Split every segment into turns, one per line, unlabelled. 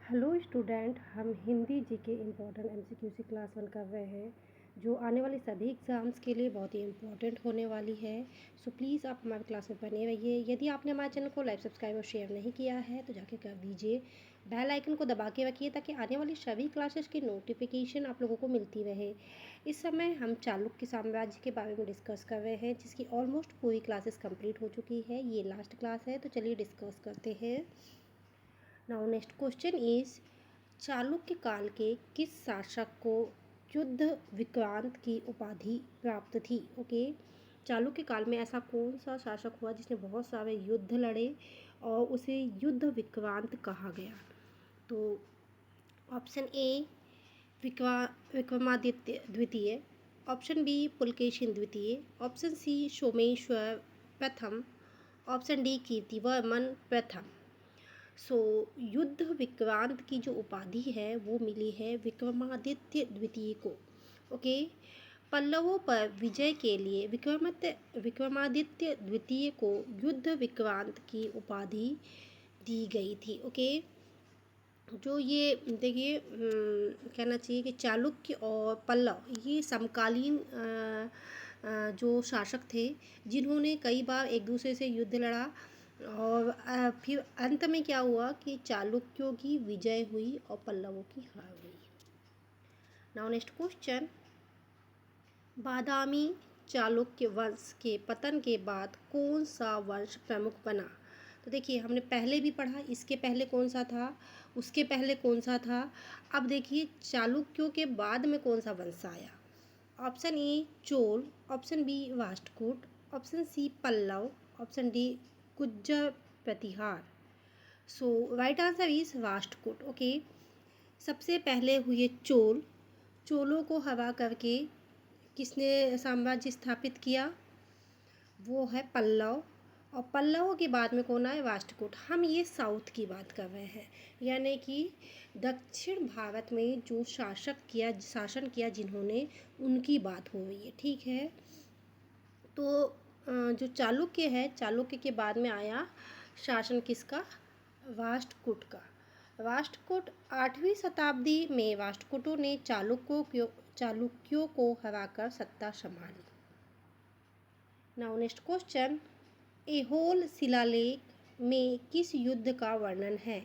Hello student, हम Hindi GK important MCQ की class 1 कर रहे हैं जो आने वाले सभी एग्ज़ाम्स के लिए बहुत ही इम्पोर्टेंट होने वाली है। सो प्लीज़ आप हमारे क्लास में बने रहिए। यदि आपने हमारे चैनल को लाइक, सब्सक्राइब और शेयर नहीं किया है तो जाके कर दीजिए। बेल आइकन को दबा के रखिए ताकि आने वाली सभी क्लासेस की नोटिफिकेशन आप लोगों को मिलती रहे। इस समय हम चालुक्य साम्राज्य के बारे में डिस्कस कर रहे हैं जिसकी ऑलमोस्ट पूरी क्लासेस कंप्लीट हो चुकी है। ये लास्ट क्लास है तो चलिए डिस्कस करते हैं। Now next question is Chalukya काल के किस शासक को युद्ध विक्रांत की उपाधि प्राप्त थी? ओके, चालुक्य काल में ऐसा कौन सा शासक हुआ जिसने बहुत सारे युद्ध लड़े और उसे युद्ध विक्रांत कहा गया? तो ऑप्शन ए विक्रमादित्य द्वितीय, ऑप्शन बी पुलकेशिन द्वितीय, ऑप्शन सी सोमेश्वर प्रथम, ऑप्शन डी कीर्तिवर्मन प्रथम। युद्ध विक्रांत की जो उपाधि है वो मिली है विक्रमादित्य द्वितीय को। ओके, पल्लवों पर विजय के लिए विक्रमादित्य द्वितीय को युद्ध विक्रांत की उपाधि दी गई थी। ओके, जो ये देखिए कहना चाहिए कि चालुक्य और पल्लव ये समकालीन जो शासक थे जिन्होंने कई बार एक दूसरे से युद्ध लड़ा और फिर अंत में क्या हुआ कि चालुक्यों की विजय हुई और पल्लवों की हार हुई। नाउ नेक्स्ट क्वेश्चन, बादामी चालुक्य वंश के पतन के बाद कौन सा वंश प्रमुख बना? तो देखिए हमने पहले भी पढ़ा, इसके पहले कौन सा था, उसके पहले कौन सा था। अब देखिए चालुक्यों के बाद में कौन सा वंश आया। Option A Chola, option B Rashtrakuta, option C Pallava, option D Gujjar Pratihara. Right answer is Rashtrakuta. Okay, सबसे पहले हुए चोल। चोलों को हरा करके किसने साम्राज्य स्थापित किया? वो है पल्लव। और पल्लवों के बाद में कौन आए? राष्ट्रकूट। हम ये साउथ की बात कर रहे हैं, यानी कि दक्षिण भारत में जो शासन किया जिन्होंने, उनकी बात हो रही है। ठीक है, तो जो चालुक्य है, चालुक्य के बाद में आया शासन किसका? राष्ट्रकूट का। राष्ट्रकूट 8वीं शताब्दी में राष्ट्रकूटों ने चालुक्यों को हराकर सत्ता संभाली। नाउ नेक्स्ट क्वेश्चन, ऐहोल शिलालेख में किस युद्ध का वर्णन है?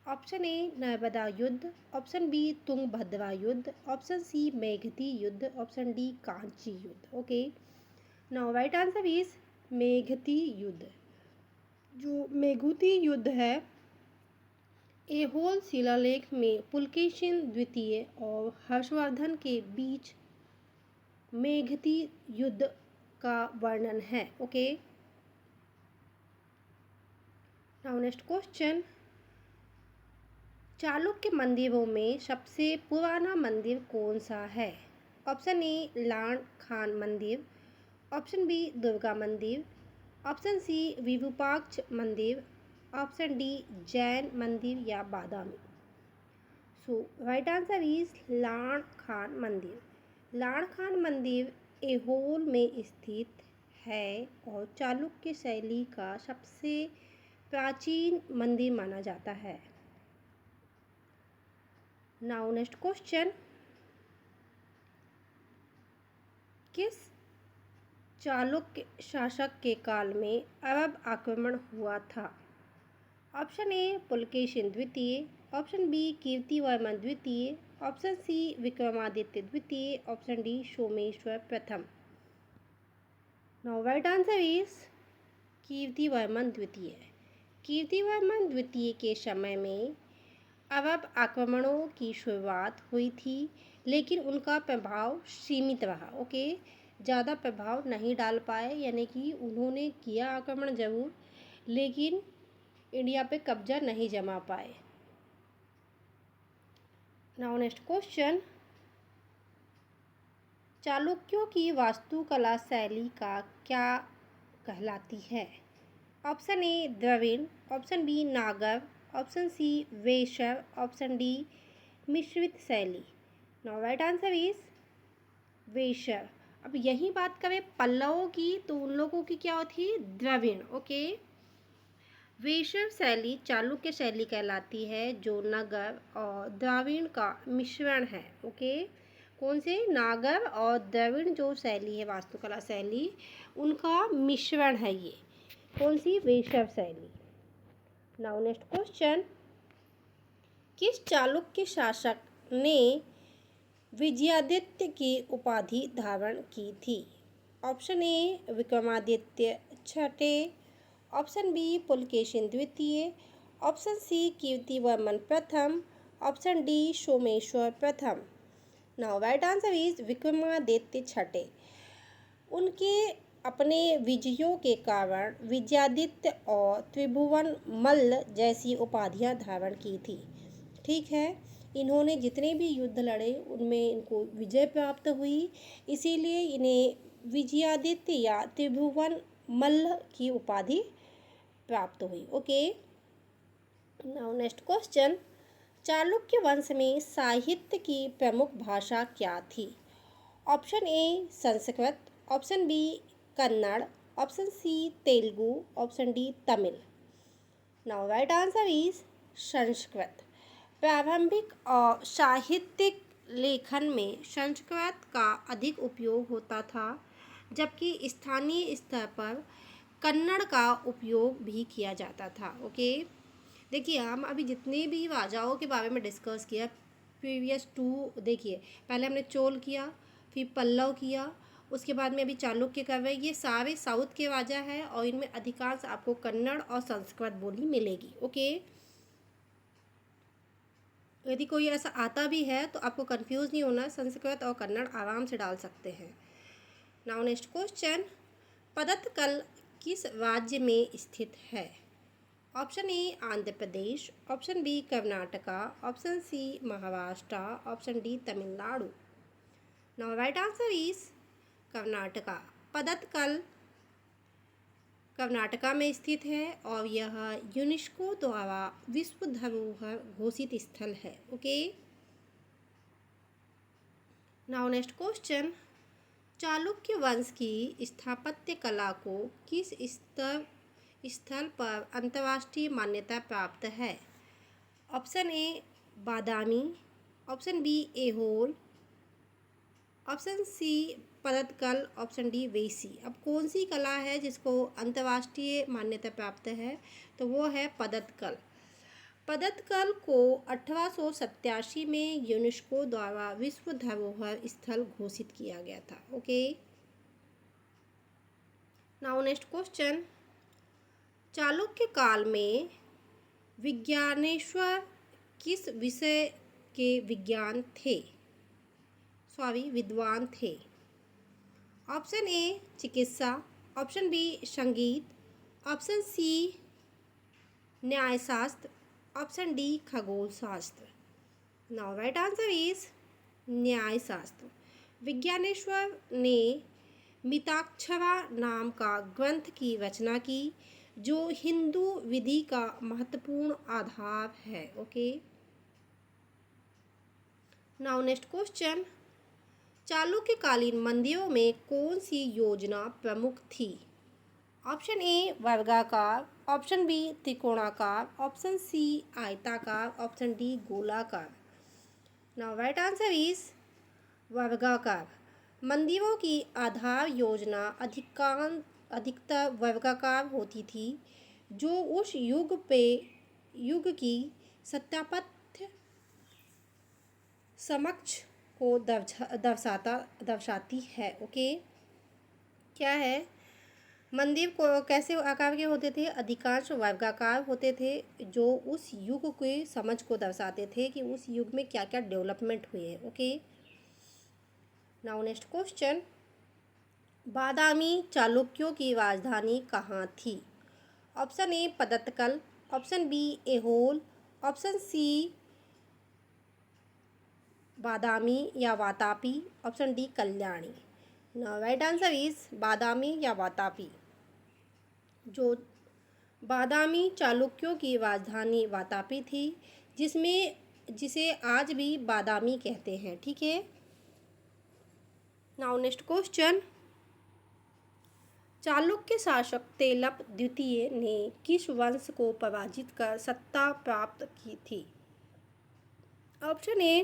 ऑप्शन ए नर्मदा युद्ध, ऑप्शन बी तुंगभद्रा युद्ध, ऑप्शन सी मेघती युद्ध, ऑप्शन डी कांची युद्ध। Okay, now right answer is Meguti युद्ध। जो मेघूती युद्ध है, ऐहोल शिलालेख में पुलकेशिन द्वितीय और हर्षवर्धन के बीच मेघती युद्ध का वर्णन है। Okay, now next question, Chalukya मंदिरों में सबसे पुराना मंदिर कौन सा है? ऑप्शन ए लाण खान मंदिर, ऑप्शन बी दुर्गा मंदिर, ऑप्शन सी विरूपाक्ष मंदिर, ऑप्शन डी जैन मंदिर या बादामी। राइट आंसर इज लाण खान मंदिर। लाण खान मंदिर ऐहोल में स्थित है और चालुक्य शैली का सबसे प्राचीन मंदिर माना जाता है। नाउ नेक्स्ट क्वेश्चन, किस चालुक्य शासक के काल में अरब आक्रमण हुआ था? ऑप्शन ए पुलकेशिन द्वितीय, ऑप्शन बी कीर्तिवर्मन द्वितीय, ऑप्शन सी विक्रमादित्य द्वितीय, ऑप्शन डी सोमेश्वर प्रथम। Now right answer is Kirtivarman द्वितीय। कीर्तिवर्मन द्वितीय के समय में अरब आक्रमणों की शुरुआत हुई थी, लेकिन उनका प्रभाव सीमित रहा। ओके, ज़्यादा प्रभाव नहीं डाल पाए, यानी कि उन्होंने किया आक्रमण जरूर, लेकिन इंडिया पे कब्जा नहीं जमा पाए। नाउ नेक्स्ट क्वेश्चन, चालुक्यों की वास्तुकला शैली का क्या कहलाती है? Option A Dravida, option B Nagara, option C Vesara, option D मिश्रित शैली। Now right answer is Vesara. अब यही बात करें पल्लवों की तो उन लोगों की क्या होती है? द्रविड़। ओके, वेशर शैली चालुक्य शैली कहलाती है जो नगर और द्राविड़ का मिश्रण है। ओके, कौन से? नागर और द्रविड़ जो शैली है, वास्तुकला शैली, उनका मिश्रण है ये। कौन सी? वेशर शैली। नाउ नेक्स्ट क्वेश्चन, किस चालुक्य शासक ने विजयादित्य की उपाधि धारण की थी? ऑप्शन ए विक्रमादित्य छठे, ऑप्शन बी पुलकेशिन द्वितीय, ऑप्शन सी कीर्तिवर्मन प्रथम, ऑप्शन डी सोमेश्वर प्रथम। Now right answer is Vikramaditya छठे। उनके अपने विजयों के कारण विजयादित्य और त्रिभुवन मल्ल जैसी उपाधियां धारण की थी। ठीक है, इन्होंने जितने भी युद्ध लड़े उनमें इनको विजय प्राप्त हुई, इसीलिए इन्हें विजयादित्य या त्रिभुवन मल्ल की उपाधि प्राप्त हुई। Okay, now next question, Chalukya वंश में साहित्य की प्रमुख भाषा क्या थी? Option A Sanskrit, option B Kannada, option C Telugu, option D Tamil. Now right answer is Sanskrit. प्रारंभिक और साहित्यिक लेखन में संस्कृत का अधिक उपयोग होता था, जबकि स्थानीय स्तर पर कन्नड़ का उपयोग भी किया जाता था। ओके, देखिए हम अभी जितने भी राजाओं के बारे में डिस्कस किया प्रीवियस टू, देखिए पहले हमने चोल किया, फिर पल्लव किया, उसके बाद में अभी चालुक्य कर रहे हैं। ये सारे साउथ के राजा हैं और इनमें अधिकांश आपको कन्नड़ और संस्कृत बोली मिलेगी। ओके, यदि कोई ऐसा आता भी है तो आपको कंफ्यूज नहीं होना, संस्कृत और कन्नड़ आराम से डाल सकते हैं। नाउ नेक्स्ट क्वेश्चन, पदत्तकल किस राज्य में स्थित है? Option A Andhra Pradesh, option B Karnataka, option C Maharashtra, option D Tamil Nadu. Now right answer is Karnataka. Pattadakal Karnataka में स्थित है और यह यूनेस्को द्वारा विश्व धरोहर घोषित स्थल है। Okay, now next question, Chalukya वंश की स्थापत्य कला को किस स्थल पर अंतर्राष्ट्रीय मान्यता प्राप्त है? Option A Badami, option B Aihole, option C Pattadakal, option D वेसी। अब कौन सी कला है जिसको अंतर्राष्ट्रीय मान्यता प्राप्त है? तो वो है पदत्तकल। पदत्तकल को 1887 में यूनेस्को द्वारा विश्व धरोहर स्थल घोषित किया गया था। Okay, now next question, Chalukya काल में विज्ञानेश्वर किस विषय के विद्वान थे? ऑप्शन ए चिकित्सा, ऑप्शन बी संगीत, ऑप्शन सी न्यायशास्त्र, ऑप्शन डी खगोल शास्त्र। नाउ राइट आंसर इज न्यायशास्त्र। विज्ञानेश्वर ने मिताक्षरा नाम का ग्रंथ की रचना की, जो हिंदू विधि का महत्वपूर्ण आधार है। ओके, नाउ नेक्स्ट क्वेश्चन, चालुक्यकालीन मंदिरों में कौन सी योजना प्रमुख थी? ऑप्शन ए वर्गाकार, ऑप्शन बी त्रिकोणाकार, ऑप्शन सी आयताकार, ऑप्शन डी गोलाकार। नाउ राइट आंसर इज वर्गाकार। मंदिरों की आधार योजना अधिकतर वर्गाकार होती थी, जो उस युग की स्थापत्य समक्ष को दर्शाती है। ओके, क्या है? मंदिर को कैसे आकार के होते थे? अधिकांश वर्गाकार होते थे, जो उस युग के समझ को दर्शाते थे कि उस युग में क्या क्या डेवलपमेंट हुए हैं। Okay, now next question, Badami चालुक्यों की राजधानी कहाँ थी? Option A Pattadakal, option B Aihole, option C Badami या Vatapi, option D Kalyani. Now right answer is Badami या वातापी। जो बादामी चालुक्यों की राजधानी वातापी थी, जिसे आज भी बादामी कहते हैं। ठीक है, नाउ नेक्स्ट क्वेश्चन, चालुक्य शासक तेलप द्वितीय ने किस वंश को पराजित कर सत्ता प्राप्त की थी? Option A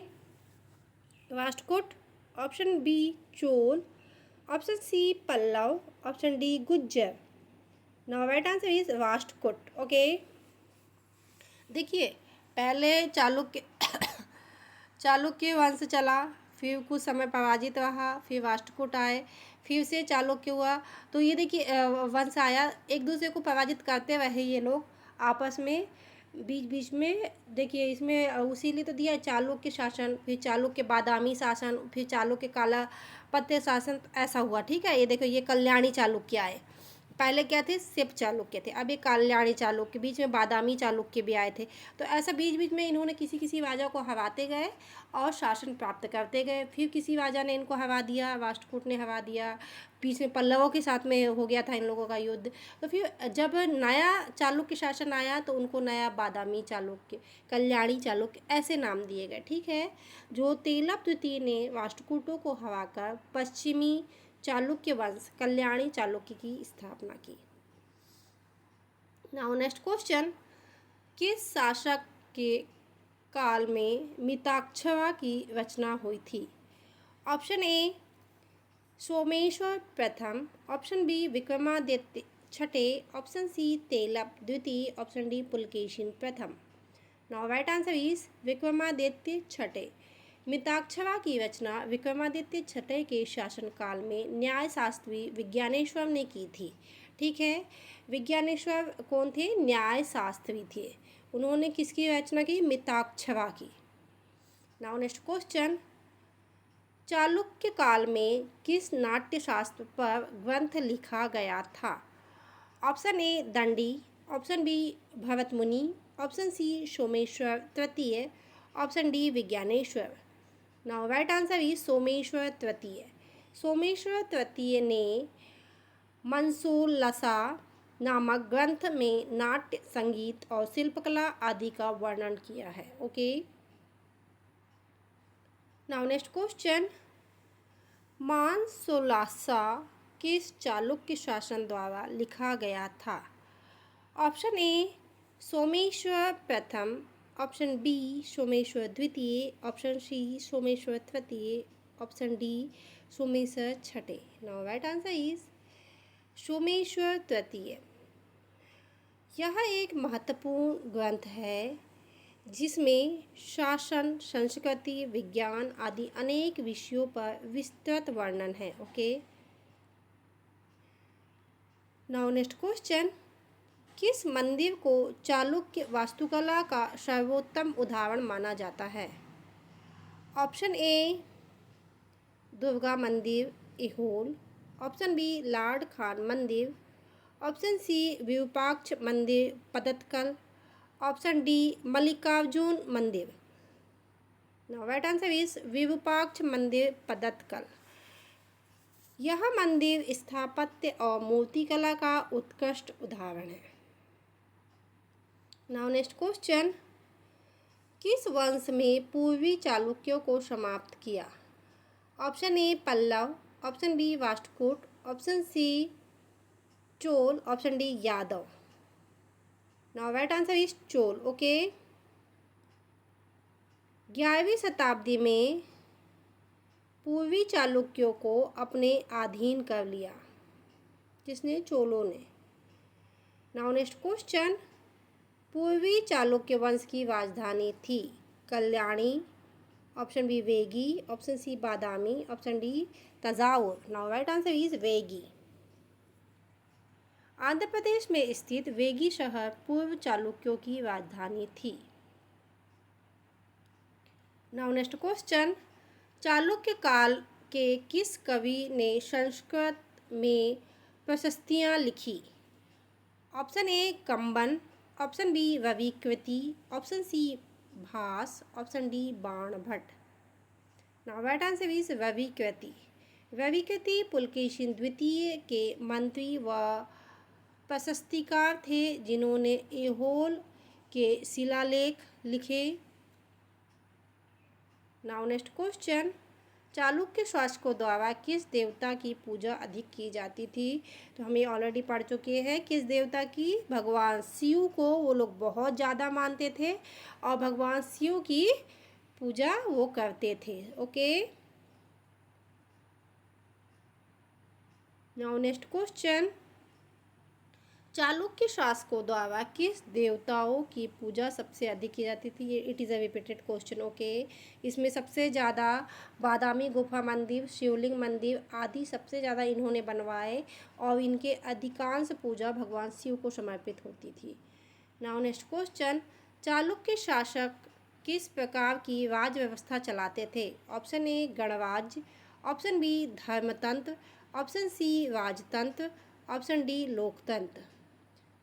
Rashtrakuta, option B Chola, option C Pallava, option D Gujjar. Now right answer is Rashtrakuta. Okay, देखिए पहले चालुक्य चालुक्य वंश चला, फिर कुछ समय पराजित रहा, फिर राष्ट्रकूट आए, फिर से चालुक्य हुआ। तो ये देखिए वंश आया, एक दूसरे को पराजित करते रहे ये लोग आपस में, बीच बीच में। देखिए इसमें उसीलिए तो दिया है चालुक्य शासन, फिर चालुक्य बादामी शासन, फिर चालुक्य काला पत्य शासन, ऐसा हुआ। ठीक है, ये देखो ये कल्याणी चालुक्य आए, पहले क्या थे शिव चालुक्य थे, अब ये कल्याणी चालुक्य, बीच में बादामी चालुक्य भी आए थे। तो ऐसा बीच बीच में इन्होंने किसी किसी राजा को हराते गए और शासन प्राप्त करते गए, फिर किसी राजा ने इनको हरा दिया, राष्ट्रकूट ने हरा दिया, बीच में पल्लवों के साथ में हो गया था इन लोगों का युद्ध। तो फिर जब नया चालुक्य शासन आया तो उनको नया बादामी चालुक्य, कल्याणी चालुक्य ऐसे नाम दिए गए। ठीक है, जो तेलप द्वितीय ने राष्ट्रकूटों को हराकर पश्चिमी चालुक्य वंश कल्याणी चालुक्य की स्थापना की। नाउ नेक्स्ट क्वेश्चन, किस शासक के काल में मिताक्षरा की रचना हुई थी? ऑप्शन ए सोमेश्वर प्रथम, ऑप्शन बी विक्रमादित्य छठे, ऑप्शन सी तेलप द्वितीय, ऑप्शन डी पुलकेशिन प्रथम। Now right answer is Vikramaditya छठे। मिताक्षरा की रचना विक्रमादित्य छठे के शासनकाल में न्यायशास्त्री विज्ञानेश्वर ने की थी। ठीक है, विज्ञानेश्वर कौन थे? न्यायशास्त्री थे। उन्होंने किसकी रचना की? मिताक्षरा की। नाउ नेक्स्ट क्वेश्चन, चालुक्य काल में किस नाट्यशास्त्र पर ग्रंथ लिखा गया था? Option A Dandi, option B Bharata Muni, option C Someshvara तृतीय, option D Vijnaneshwara. Now right answer is Someshvara तृतीय। सोमेश्वर तृतीय ने मंसूलसा नामक ग्रंथ में नाट्य, संगीत और शिल्पकला आदि का वर्णन किया है। ओके, नाउ नेक्स्ट क्वेश्चन, मानसोलासा किस चालुक्य शासन द्वारा लिखा गया था? ऑप्शन ए सोमेश्वर प्रथम, ऑप्शन बी सोमेश्वर द्वितीय, ऑप्शन सी सोमेश्वर तृतीय, ऑप्शन डी सोमेश्वर छठे। Now right answer is Someshvara तृतीय। यह एक महत्वपूर्ण ग्रंथ है जिसमें शासन, संस्कृति, विज्ञान आदि अनेक विषयों पर विस्तृत वर्णन है। ओके, नाउ नेक्स्ट क्वेश्चन, किस मंदिर को चालुक्य वास्तुकला का सर्वोत्तम उदाहरण माना जाता है? ऑप्शन ए दुर्गा मंदिर ऐहोल, ऑप्शन बी लार्ड खान मंदिर, ऑप्शन सी विरूपाक्ष मंदिर पदत्कल, ऑप्शन डी मल्लिकार्जुन मंदिर। Now right answer is Virupaksha मंदिर पदत्कल। यह मंदिर स्थापत्य और मूर्तिकला का उत्कृष्ट उदाहरण है। नाउ नेक्स्ट क्वेश्चन, किस वंश में पूर्वी चालुक्यों को समाप्त किया? Option A Pallava, option B Rashtrakuta, option C Chola, option D Yadava. Now right answer is Chola. Okay, 11वीं शताब्दी में पूर्वी चालुक्यों को अपने अधीन कर लिया। किसने? चोलों ने। नाउ नेक्स्ट क्वेश्चन, पूर्वी चालुक्य वंश की राजधानी थी कल्याणी, ऑप्शन बी वेगी, option C Badami, option D Thanjavur. Now right answer is वेगी। आंध्र प्रदेश में स्थित वेगी शहर पूर्व चालुक्यों की राजधानी थी। नाउ नेक्स्ट क्वेश्चन, चालुक्य काल के किस कवि ने संस्कृत में प्रशस्तियाँ लिखी? Option A Kamban, option B Ravikirti, option C Bhasa, option D Banabhatta. Now right answer is Ravikirti. Ravikirti Pulakeshin द्वितीय के मंत्री व प्रशस्तिकार थे जिन्होंने ऐहोल के शिलालेख लिखे। नाउ नेक्स्ट क्वेश्चन, चालुक्य शासकों द्वारा किस देवता की पूजा अधिक की जाती थी? तो हम ये ऑलरेडी पढ़ चुके हैं। किस देवता की? भगवान शिव को वो लोग बहुत ज़्यादा मानते थे और भगवान शिव की पूजा वो करते थे। Okay, now next question, Chalukya शासकों द्वारा किस देवताओं की पूजा सबसे अधिक की जाती थी? ये it is a repeated question. Okay, इसमें सबसे ज़्यादा बादामी गुफा मंदिर, शिवलिंग मंदिर आदि सबसे ज़्यादा इन्होंने बनवाए और इनके अधिकांश पूजा भगवान शिव को समर्पित होती थी। नाउ नेक्स्ट क्वेश्चन, चालुक्य शासक किस प्रकार की राज्य व्यवस्था चलाते थे? ऑप्शन ए गणराज्य, ऑप्शन बी धर्मतंत्र, ऑप्शन सी राजतंत्र, ऑप्शन डी लोकतंत्र।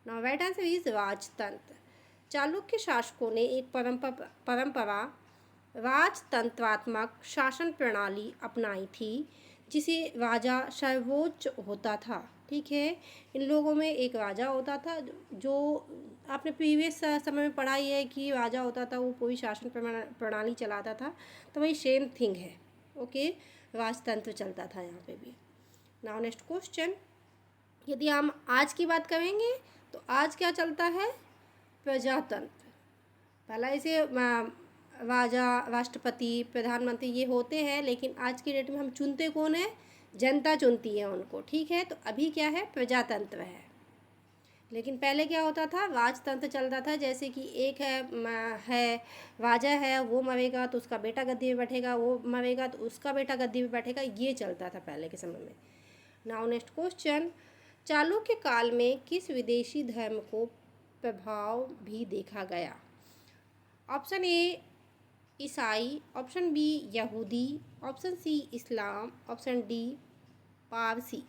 नाउ राइट आंसर इज राजतंत्र। चालुक्य शासकों ने एक परंपरा राजतंत्रात्मक शासन प्रणाली अपनाई थी जिसे राजा सर्वोच्च होता था। ठीक है, इन लोगों में एक राजा होता था जो आपने प्रीवियस समय में पढ़ा ही है कि राजा होता था वो पूरी शासन प्रणाली चलाता था, तो वही सेम थिंग है। ओके, राजतंत्र चलता था यहाँ पे भी। नाउ नेक्स्ट क्वेश्चन, यदि हम आज की बात करेंगे तो आज क्या चलता है? प्रजातंत्र। पहला इसे राजा, राष्ट्रपति, प्रधानमंत्री ये होते हैं, लेकिन आज की डेट में हम चुनते कौन है? जनता चुनती है उनको। ठीक है, तो अभी क्या है? प्रजातंत्र है। लेकिन पहले क्या होता था? राजतंत्र चलता था। जैसे कि एक है राजा है, वो मरेगा तो उसका बेटा गद्दी पे बैठेगा, वो मरेगा तो उसका बेटा गद्दी पे बैठेगा, ये चलता था पहले के समय में। नाउ नेक्स्ट क्वेश्चन, चालुक्य काल में किस विदेशी धर्म को प्रभाव भी देखा गया? ऑप्शन ए ईसाई, ऑप्शन बी यहूदी, ऑप्शन सी इस्लाम, ऑप्शन डी पारसी।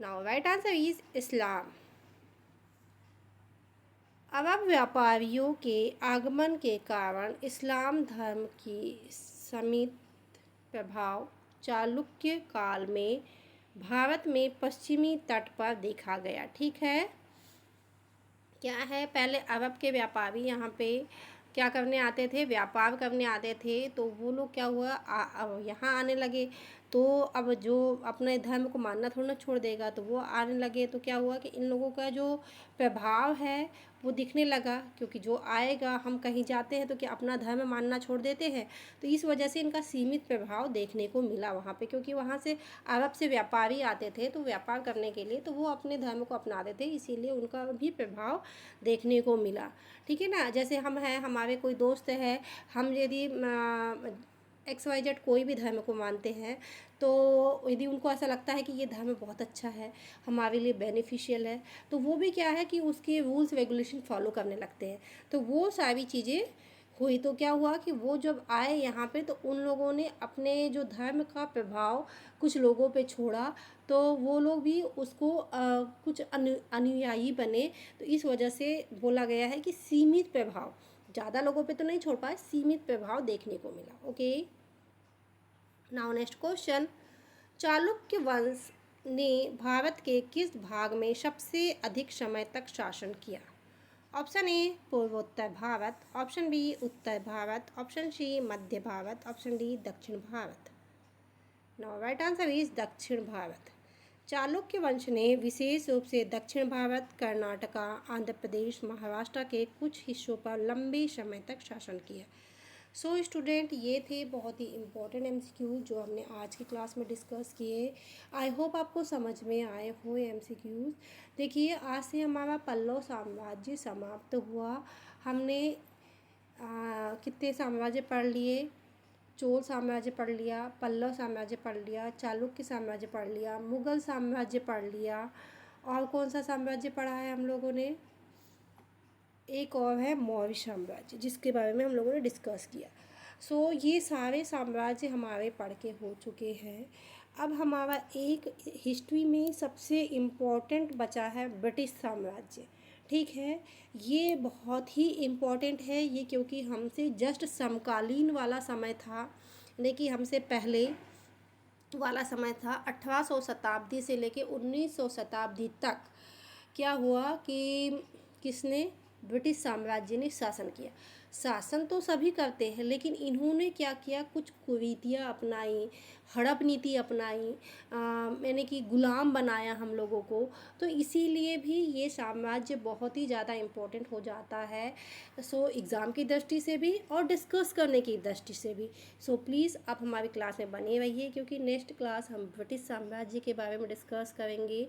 Now right answer is Islam. अरब व्यापारियों के आगमन के कारण इस्लाम धर्म की सीमित प्रभाव चालुक्य काल में भारत में पश्चिमी तट पर देखा गया। ठीक है, क्या है? पहले अरब के व्यापारी यहाँ पे क्या करने आते थे? व्यापार करने आते थे, तो वो लोग क्या हुआ यहाँ आने लगे, तो अब जो अपने धर्म को मानना थोड़ा ना छोड़ देगा, तो वो आने लगे, तो क्या हुआ कि इन लोगों का जो प्रभाव है वो दिखने लगा, क्योंकि जो आएगा, हम कहीं जाते हैं तो क्या अपना धर्म मानना छोड़ देते हैं, तो इस वजह से इनका सीमित प्रभाव देखने को मिला वहाँ पे, क्योंकि वहाँ से अरब से व्यापारी आते थे तो व्यापार करने के लिए, तो वो अपने धर्म को अपनाते थे, इसीलिए उनका भी प्रभाव देखने को मिला। ठीक है ना, जैसे हम हैं, हमारे कोई दोस्त है, हम यदि XYZ कोई भी धर्म को मानते हैं, तो यदि उनको ऐसा लगता है कि ये धर्म बहुत अच्छा है, हमारे लिए बेनिफिशियल है, तो वो भी क्या है कि उसके रूल्स रेगुलेशन फॉलो करने लगते हैं। तो वो सारी चीज़ें हुई, तो क्या हुआ कि वो जब आए यहाँ पे, तो उन लोगों ने अपने जो धर्म का प्रभाव कुछ लोगों पे छोड़ा, तो वो लोग भी उसको कुछ अनुयायी बने, तो इस वजह से बोला गया है कि सीमित प्रभाव, ज़्यादा लोगों पे तो नहीं छोड़ पाए, सीमित प्रभाव देखने को मिला। Okay, now next question, Chalukya वंश ने भारत के किस भाग में सबसे अधिक समय तक शासन किया? ऑप्शन ए पूर्वोत्तर भारत, ऑप्शन बी उत्तर भारत, ऑप्शन सी मध्य भारत, ऑप्शन डी दक्षिण Bharat. Now right answer is दक्षिण भारत। चालुक्य वंश ने विशेष रूप से दक्षिण भारत, कर्नाटका, आंध्र प्रदेश, महाराष्ट्र के कुछ हिस्सों पर लंबे समय तक शासन किया। सो स्टूडेंट, ये थे बहुत ही इम्पोर्टेंट MCQ जो हमने आज की क्लास में डिस्कस किए। आई होप आपको समझ में आए हो MCQs। देखिए, आज से हमारा पल्लव साम्राज्य समाप्त हुआ। हमने कितने साम्राज्य पढ़ लिए? चोल साम्राज्य पढ़ लिया, पल्लव साम्राज्य पढ़ लिया, चालुक्य साम्राज्य पढ़ लिया, मुगल साम्राज्य पढ़ लिया, और कौन सा साम्राज्य पढ़ा है हम लोगों ने? एक और है मौर्य साम्राज्य, जिसके बारे में हम लोगों ने डिस्कस किया। सो ये सारे साम्राज्य हमारे पढ़ के हो चुके हैं। अब हमारा एक हिस्ट्री में सबसे इम्पोर्टेंट बचा है ब्रिटिश साम्राज्य। ठीक है, ये बहुत ही इम्पोर्टेंट है ये, क्योंकि हमसे जस्ट समकालीन वाला समय था, लेकिन हमसे पहले वाला समय था। 1800 शताब्दी से लेके 1900 शताब्दी तक क्या हुआ कि किसने ब्रिटिश साम्राज्य ने शासन किया। शासन तो सभी करते हैं, लेकिन इन्होंने क्या किया, कुछ कुरीतियाँ अपनाई, हड़प नीति अपनाई, यानी कि गुलाम बनाया हम लोगों को। तो इसीलिए भी ये साम्राज्य बहुत ही ज़्यादा इम्पोर्टेंट हो जाता है। सो एग्ज़ाम की दृष्टि से भी और डिस्कस करने की दृष्टि से भी। सो प्लीज़ आप हमारी क्लास में बने रहिए, क्योंकि नेक्स्ट क्लास हम ब्रिटिश साम्राज्य के बारे में डिस्कस करेंगे।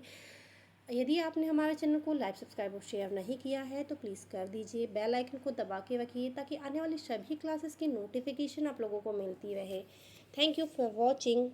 यदि आपने हमारे चैनल को लाइक, सब्सक्राइब और शेयर नहीं किया है तो प्लीज़ कर दीजिए। बेल आइकन को दबा के रखिए ताकि आने वाली सभी क्लासेस की नोटिफिकेशन आप लोगों को मिलती रहे। Thank you for watching.